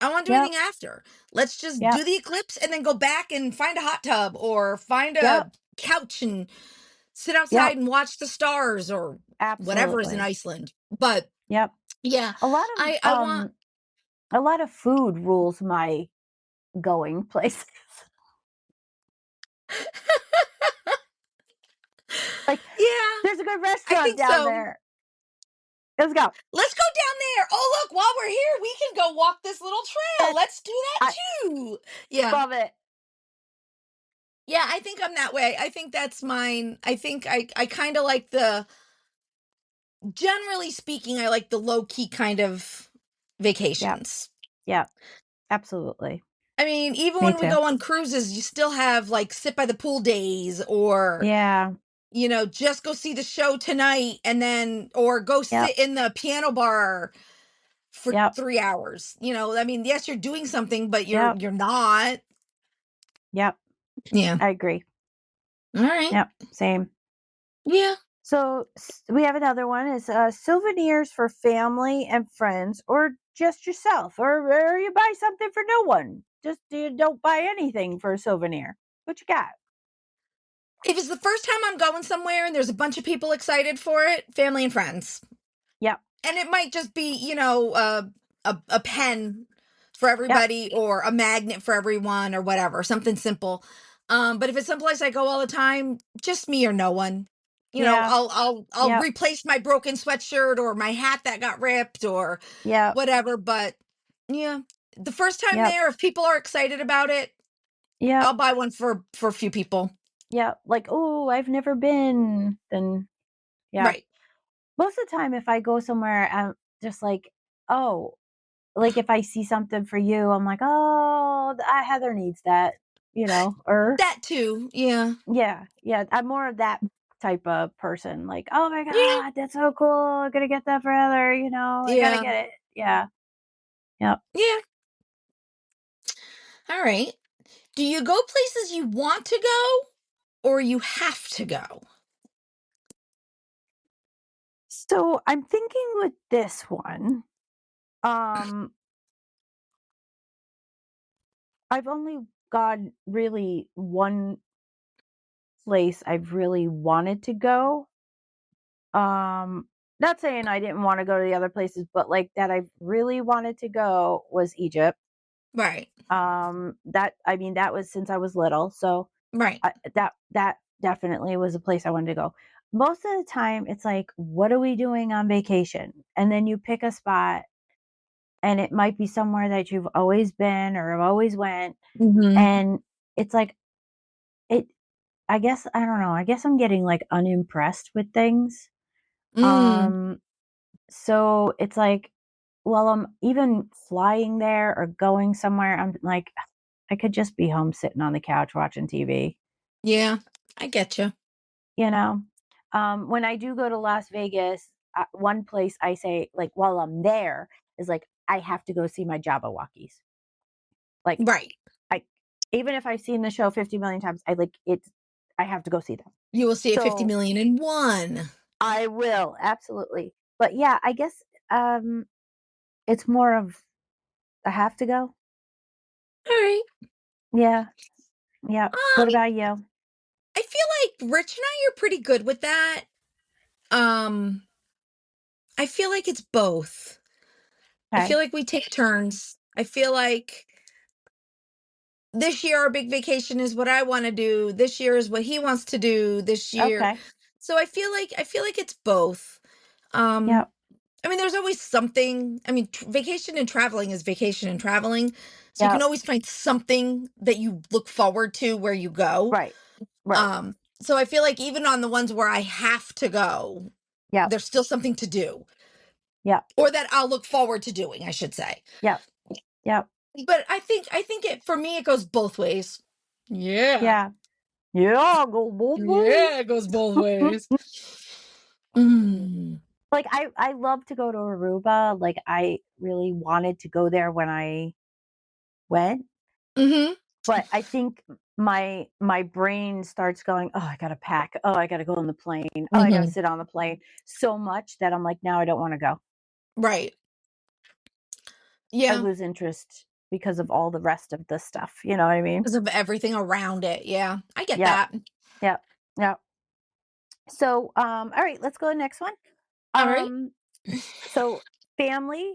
I don't want to do Yep. anything after. Let's just Yep. do the eclipse and then go back and find a hot tub or find Yep. a couch and sit outside Yep. and watch the stars or whatever is in Absolutely. Iceland. But Yep. yeah, A lot of I want a lot of food rules my going places. Like yeah, there's a good I restaurant think down so. there. Let's go. Let's go down there. Oh, look, while we're here, we can go walk this little trail. And Let's do that I too. Yeah. love it. Yeah, I think I'm that way. I think that's mine. I think I kind of like generally speaking, I like the low key kind of Yep. vacations. Yep. Absolutely. I mean, even Me when we too. go on cruises, you still have like sit by the pool days or, Yeah. just go see the show tonight and then, or go Yep. sit in the piano bar for Yep. 3 hours. I mean, yes, you're doing something, but Yep. you're not. Yep. Yeah. I agree. All right. Yep. Same. Yeah. So we have another one is souvenirs for family and friends or just yourself or you buy something for no one. Just you don't buy anything for a souvenir. What you got? If it's the first time I'm going somewhere and there's a bunch of people excited for it, family and friends. Yep. And it might just be, a pen for Yep. everybody or a magnet for everyone or whatever, something simple. But if it's someplace I go all the time, just me or no one. Yeah. I'll Yep. replace my broken sweatshirt or my hat that got ripped or Yep. whatever. But yeah, the first time Yep. there, if people are excited about it, Yep. I'll buy one for a few people. Yep. Like, oh, I've never been. Then yeah. Right. Most of the time if I go somewhere, I'm just like, oh, like if I see something for you, I'm like, oh, Heather needs that, or That too. Yeah. yeah, yeah. I'm more of that type of person. Like, oh my Yeah. god, that's so cool. I'm gonna get that for Heather. I gotta Yeah. get it. Yeah. Yep. Yeah. All right. Do you go places you want to go or you have to go? So I'm thinking with this one, um, I've only gone really one place I've really wanted to go. Not saying I didn't want to go to the other places, but like that I really wanted to go was Egypt. Right. That I mean that was since I was little, so Right. that definitely was a place I wanted to go. Most of the time, it's like, what are we doing on vacation? And then you pick a spot, and it might be somewhere that you've always been or have always went, Hmm. and it's like it. I guess I don't know. I guess I'm getting like unimpressed with things. Mm. Um, so it's like, while I'm even flying there or going somewhere, I'm like, I could just be home sitting on the couch watching TV, Yeah, I get you. you know? When I do go to Las Vegas, one place I say, like, while I'm there, is like, I have to go see my Jabberwockies. Like, Right. I, even if I've seen the show 50 million times, I have to go see them. You will see a 50 So million in one. I will, absolutely. But yeah, I guess um, it's more of I have to go. All right. Yeah. Yeah. What Um, about you? I feel like Rich and I are pretty good with that. Um, I feel like it's both. I Okay. feel like we take turns. I feel like this year our big vacation is what I want to do. This year is what he wants to do this year. Okay. So I feel like it's both. Um Yep. I mean there's always something. I mean vacation and traveling is vacation and traveling. So you can Yep. always find something that you look forward to where you go. Right. Right. So I feel like even on the ones where I have to go, Yep. there's still something to do Yep. or that I'll look forward to doing, I should say. Yep. Yep. But I think it for me it goes both ways. Yeah. Yeah. Yeah. Go both Yeah, it goes both ways. ways. Mm. Like I love to go to Aruba. Like I really wanted to go there when I went, Mhm. but I think my brain starts going, oh, I gotta pack. Oh, I gotta go on the plane. Oh, I gotta Mhm. sit on the plane so much that I'm like, now I don't want to go. Right. I Yeah, lose interest because of all the rest of the stuff. You know what I mean? because of everything around it. Yeah, I get Yeah. that. Yeah. Yeah. So, all right, let's go to the next one. All right. Um, so family,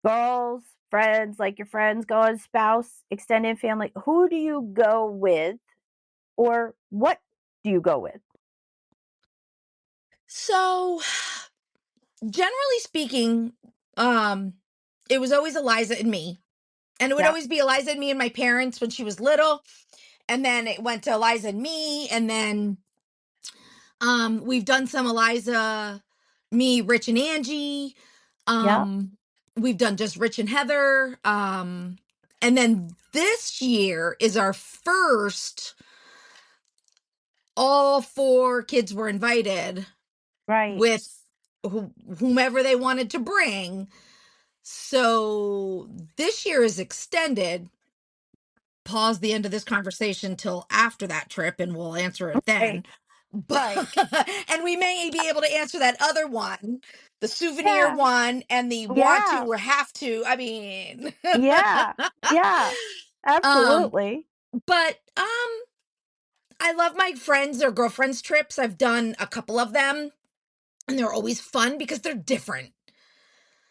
girls, friends, like your friends, go as spouse, extended family. Who do you go with, or what do you go with? So, generally speaking, um, it was always Eliza and me. And it would Yep. always be Eliza and me and my parents when she was little. And then it went to Eliza and me. And then we've done some Eliza, me, Rich and Angie. Yep. Um, we've done just Rich and Heather. And then this year is our first, all four kids were invited Right. with whomever they wanted to bring. So this year is extended. Pause the end of this conversation till after that trip and we'll answer it Right. then. But, Right. and we may be able to answer that other one, the souvenir Yeah. one and the want to Yeah. or have to. I mean, Yeah. Yeah. um, Absolutely. but I love my friends or girlfriends trips. I've done a couple of them and they're always fun because they're different.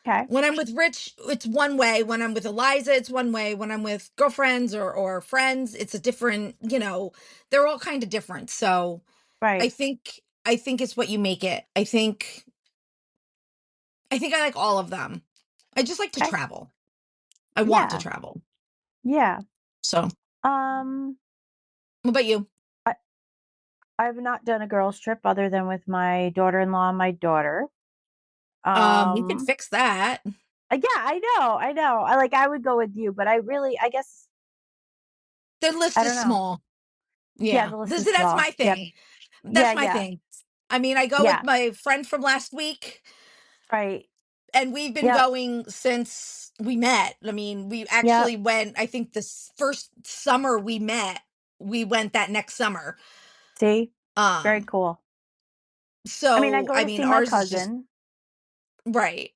Okay. When I'm with Rich, it's one way. When I'm with Eliza, it's one way. When I'm with girlfriends or friends, it's a different, they're all kind of different. So I Right. think I think it's what you make it. I think I like all of them. I just like to Okay. travel. I want to Yeah. travel. Yeah. So Um, what about you? I, I've not done a girls trip other than with my daughter-in-law and my daughter. We can Um, fix that. yeah, I know, I know. I would go with you, but I guess Their list I is don't know. small. Yeah, Yeah. the list This is that's small. my Yep. thing. Yeah, That's my yeah, thing. I mean, I go with yeah. my friend from last week Right. and we've been Yep. going since we met. I mean, we Yep. actually went, I think this first summer we met, we went that next summer. See? Very Um, cool. I mean, I So, go I to mean, see my ours is just cousin. right.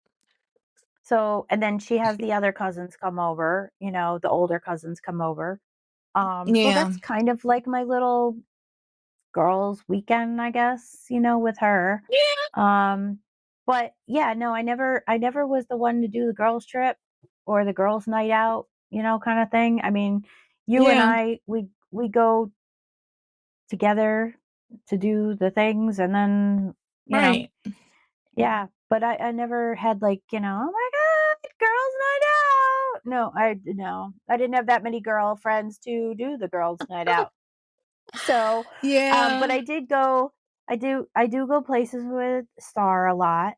So, and then she has the other cousins come over, the older cousins come over. So Yeah. that's kind of like my little girls' weekend, I guess, with her. Yeah. Um, but yeah, no, I never was the one to do the girls' trip or the girls' night out, kind of thing. I mean, you and Yeah. I, we go together to do the things, and then, you know, Right. yeah. But I never had like, oh my God, girls' night out. No, I didn't have that many girlfriends to do the girls' night out. So, but Yeah. I do go places with Star a lot.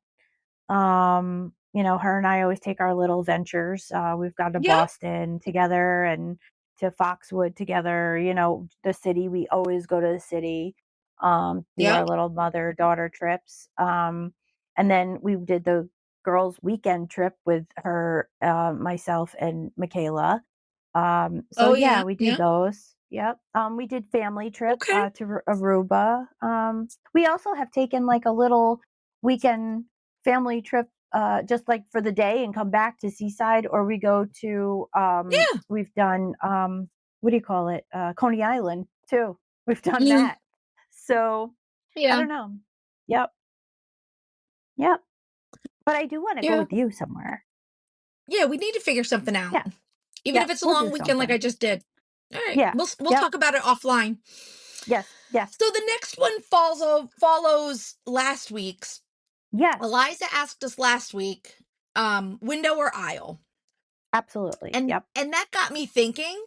Her and I always take our little ventures. We've gone to Yep. Boston together and to Foxwood together. The city, we always go to the city, do our Yep. little mother-daughter trips. And then we did the girls' weekend trip with her, myself, and Michaela. So Oh, yeah, yeah. we do Yeah. those. Yep. We did family trip Okay. to Aruba. We also have taken like a little weekend family trip, just like for the day and come back to Seaside, or we go to Yeah. we've done what do you call it? Coney Island too. We've done Mm, that. So I yeah. don't know. Yep. Yep. But I do want to go Yeah. with you somewhere. Yeah, we need to figure something out. Yeah. Even Yeah. if it's a We'll do long weekend like something. I just did. All right. Yeah. We'll Yep. talk about it offline. Yes. Yes. So the next one follows last week's. Yes. Eliza asked us last week, window or aisle. Absolutely. And Yep. and that got me thinking,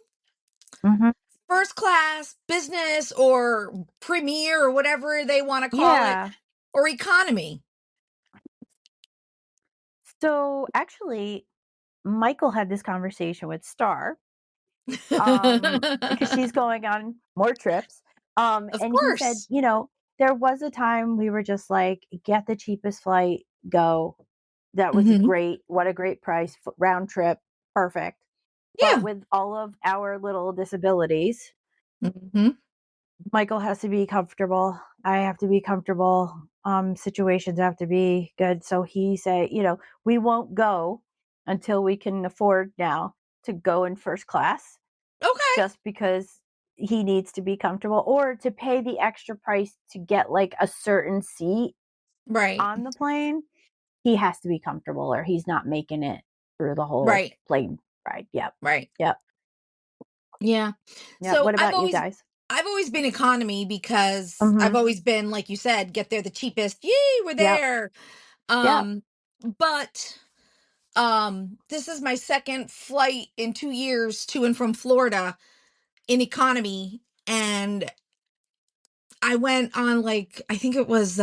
Hmm. first class, business, or premier, or whatever they want to call it, Yeah. or economy. So actually, Michael had this conversation with Star, because she's going on more trips. Of And he said, course. there was a time we were just like, get the cheapest flight, go. That was Hmm. great. What a great price, round trip, perfect. But Yeah. with all of our little disabilities, Hmm. Michael has to be comfortable. I have to be comfortable. Situations have to be good. So he said, we won't go until we can afford now to go in first class, Okay. just because he needs to be comfortable, or to pay the extra price to get like a certain seat Right. on the plane. He has to be comfortable or he's not making it through the whole Right. plane ride. Yep. Right. Yep. Yeah. Yep. So What about you guys? I've always been economy because I've Mm-hmm. always been, like you said, get there the cheapest. Yay, we're Yep. there. Yep. Um, but this is my second flight in 2 years to and from Florida in economy. And I went on, like, I think it was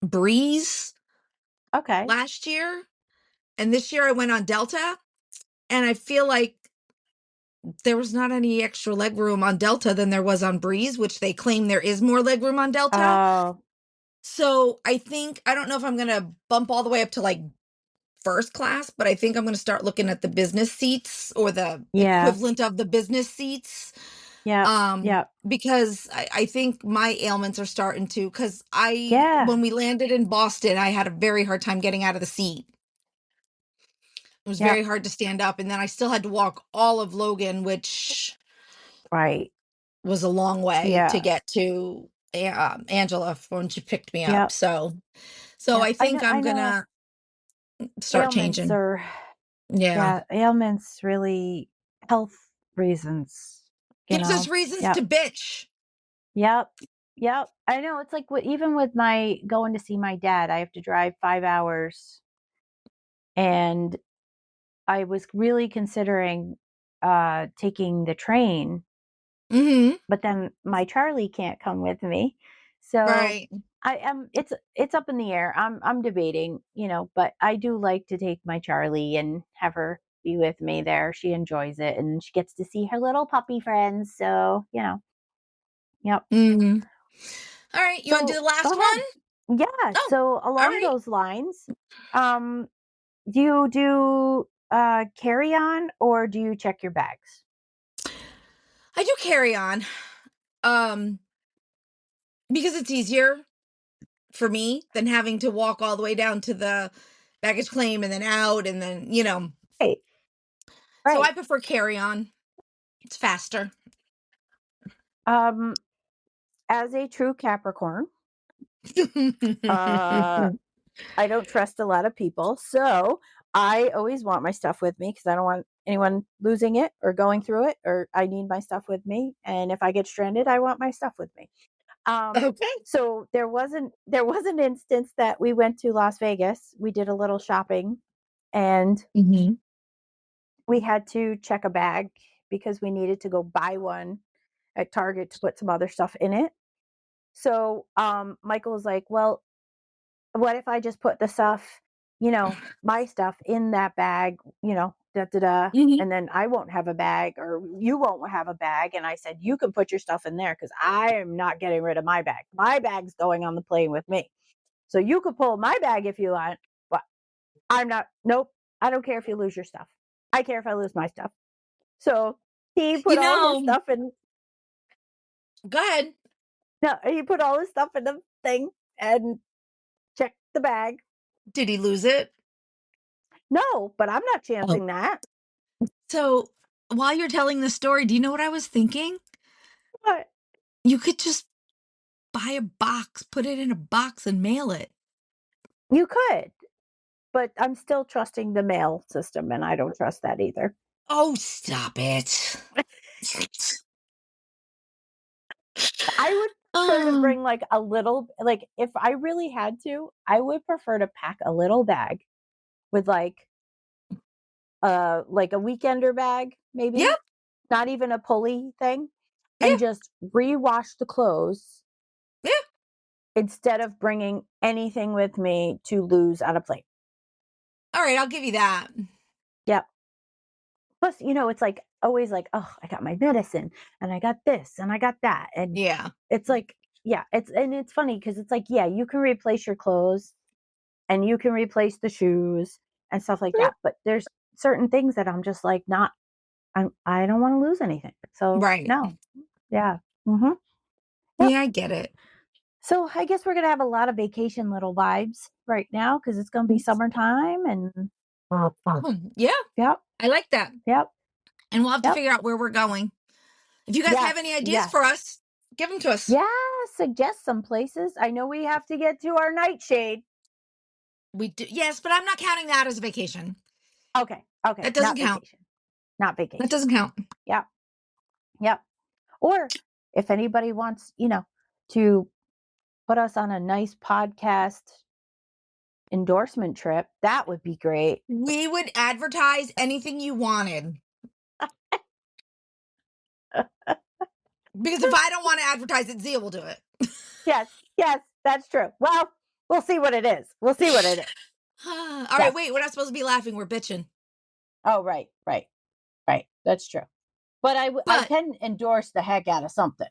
Breeze Okay. last year. And this year I went on Delta. And I feel like there was not any extra leg room on Delta than there was on Breeze, which they claim there is more leg room on Delta. Oh, So I don't know if I'm gonna bump all the way up to like first class, but I think I'm gonna start looking at the business seats or the yeah. equivalent of the business seats. Yep. Yep. Because I think my ailments are starting to, because Yeah. when we landed in Boston, I had a very hard time getting out of the seat. It was Yep. very hard to stand up, and then I still had to walk all of Logan, which Right. was a long way to Yeah. get to Angela when she picked me up. Yep. So Yep. I I think know. I'm I know. gonna start Ailments changing. are, Yeah. yeah, ailments really, health reasons, you Gives us know. reasons Yep. to bitch. Yep. Yep. I know. It's like even with my going to see my dad, I have to drive 5 hours, and I was really considering taking the train, Mhm. but then my Charlie can't come with me. So Right. I am it's up in the air. I'm debating, but I do like to take my Charlie and have her be with me there. She enjoys it and she gets to see her little puppy friends. So, yep. Mhm. All right, you wanna do So the go last ahead. one? Yeah. Oh, So all along right. those lines, um, do you do carry on or do you check your bags? I do carry on. Um, because it's easier. for me than having to walk all the way down to the baggage claim and then out and then, Right. So Right. I prefer carry on. It's faster. As a true Capricorn, I don't trust a lot of people. So I always want my stuff with me because I don't want anyone losing it or going through it, or I need my stuff with me. And if I get stranded, I want my stuff with me. Okay. So there was an instance that we went to Las Vegas. We did a little shopping and we had to check a bag because we needed to go buy one at Target to put some other stuff in it. So Michael was like, well, what if I just put the stuff, my stuff in that bag, and then I won't have a bag or you won't have a bag. And I said, you can put your stuff in there because I am not getting rid of my bag. My bag's going on the plane with me. So you could pull my bag if you want, but I'm not, nope. I don't care if you lose your stuff. I care if I lose my stuff. So he put all his stuff in. Go ahead. No, he put all his stuff in the thing and checked the bag. Did he lose it? No, but I'm not chancing that. So while you're telling the story, do you know what I was thinking? What? You could just buy a box, put it in a box and mail it. You could, but I'm still trusting the mail system, and I don't trust that either. Oh, stop it. I would prefer to bring like a little, like if I really had to, I would prefer to pack a little bag with like a weekender bag, maybe. Yep. Not even a pulley thing. And just rewash the clothes. Yeah. Instead of bringing anything with me to lose on a plane. All right, I'll give you that. Yep. Plus, it's like always like, oh, I got my medicine and I got this and I got that. And it's like, it's funny because it's like, you can replace your clothes and you can replace the shoes and stuff like that. But there's certain things that I'm just like, I don't want to lose anything. So no. Yeah. Mm-hmm. Yep. Yeah, I get it. So I guess we're going to have a lot of vacation little vibes right now because it's going to be summertime and yeah. Yep. I like that. Yep. And we'll have to figure out where we're going. If you guys have any ideas for us, give them to us. Yeah, suggest some places. I know we have to get to our nightshade. We do. Yes, but I'm not counting that as a vacation. Okay. That doesn't count. Not vacation. That doesn't count. Yep. Or if anybody wants, to put us on a nice podcast endorsement trip, that would be great. We would advertise anything you wanted. Because if I don't want to advertise it, Zia will do it. Yes, that's true. Well, we'll see what it is. All right, wait, we're not supposed to be laughing. We're bitching. Oh, right. That's true. But I can endorse the heck out of something.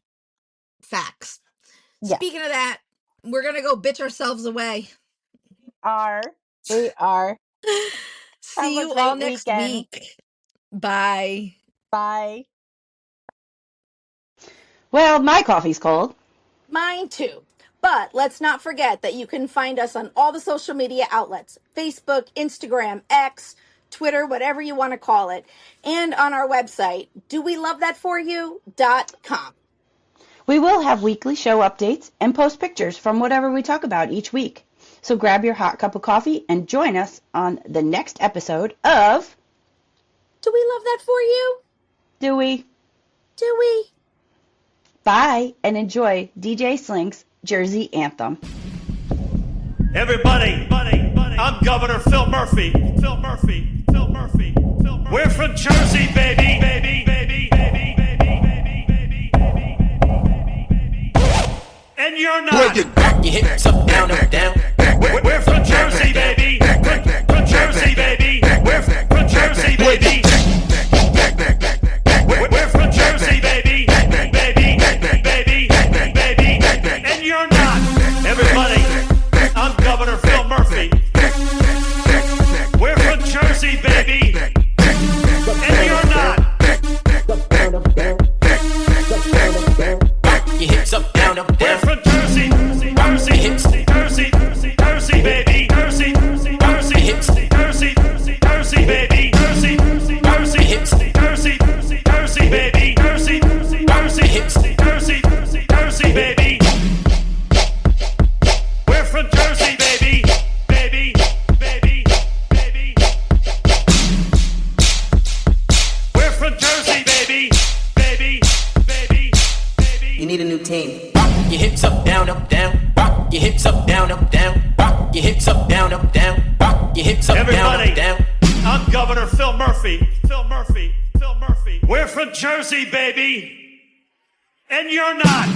Facts. Yeah. Speaking of that, we're going to go bitch ourselves away. We are. See you all next week. Bye. Bye. Well, my coffee's cold. Mine too. But let's not forget that you can find us on all the social media outlets, Facebook, Instagram, X, Twitter, whatever you want to call it, and on our website, dowelovethatforyou.com. We will have weekly show updates and post pictures from whatever we talk about each week. So grab your hot cup of coffee and join us on the next episode of Do We Love That For You? Do We? Bye, and enjoy DJ Slink's Jersey Anthem. Everybody, I'm Governor Phil Murphy. We're from Jersey, baby. And you're not. Break it back, your hips up, down, up, down. We're from Jersey, baby. From Jersey, baby. We're from Jersey, baby. We're from Jersey, baby. And you're not. Everybody, I'm Governor Phil Murphy. We're from Jersey, baby. And you're not. Back your hips up, down, up, We're down. from Jersey, Jersey. team. Rock your hips up, down, up, down. Rock your hips up, down, up, down. Rock your hips up, down, up, down. Rock your hips up, down, Everybody, up, down. I'm Governor Phil Murphy. Phil Murphy. Phil Murphy. We're from Jersey, baby. And you're not.